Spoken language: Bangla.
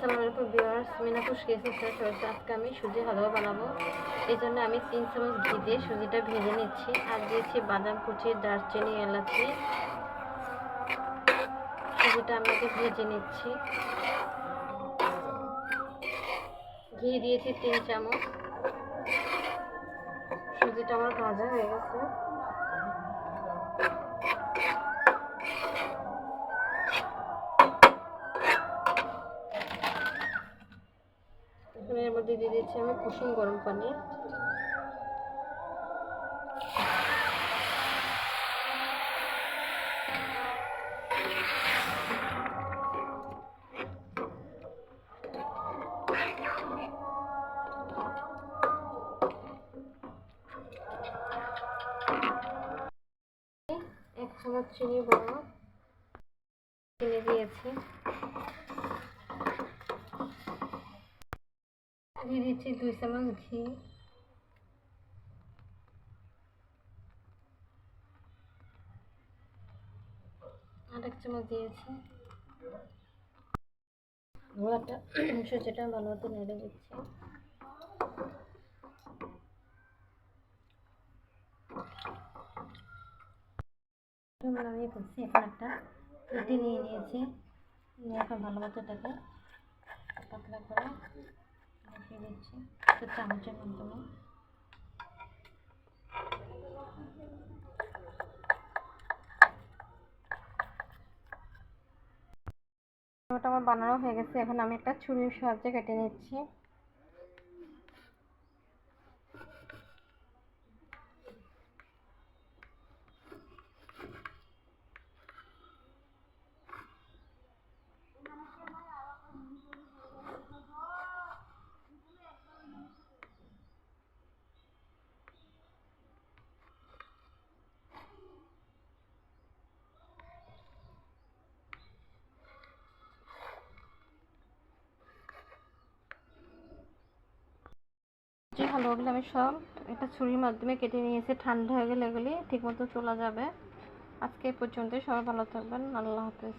আসসালামু আলাইকুম ভিউয়ার্স, মিনাপুর কেসে আজকে আমি সুজি হালুয়া বানাবো। এই জন্য আমি 3 চামচ ঘি দিয়ে সুজিটা ভেজে নিচ্ছি। আর দিয়েছি বাদাম কুচি, দারচিনি, এলাচি। সুজিটা আমি ভেজে নিচ্ছি। ঘি দিয়েছি 3 চামচ। সুজিটা আমার ভাজা হয়ে গেছে। এর মধ্যে দিয়ে দিচ্ছি আমি কুসুম গরম পানি। এক চামচ চিনি বড় চিনি দিয়েছি। দিয়ে দিচ্ছি 2 চামচ ঘি। আর 1 চামচ দিয়েছি। গোলাটা সুজিটা ভালো মতো নেড়ে দিচ্ছি। আমি করছি এখন একটা রুটি নিয়ে নিয়েছি। এখন ভালো মতো এটাকে পাতলা করে বসিয়ে দিচ্ছি একটা চামচের মাধ্যমে। ওটা আমার বানানো হয়ে গেছে। এখন আমি একটা ছুরির সাহায্যে কেটে নিচ্ছি। যে হালুয়াগুলো আমি সব একটা ছুরির মাধ্যমে কেটে নিয়েছি। ঠান্ডা হয়ে গেলে এগুলি ঠিক মতো চলা যাবে। আজকে এই পর্যন্তই। সবাই ভালো থাকবেন। আল্লাহ হাফেজ।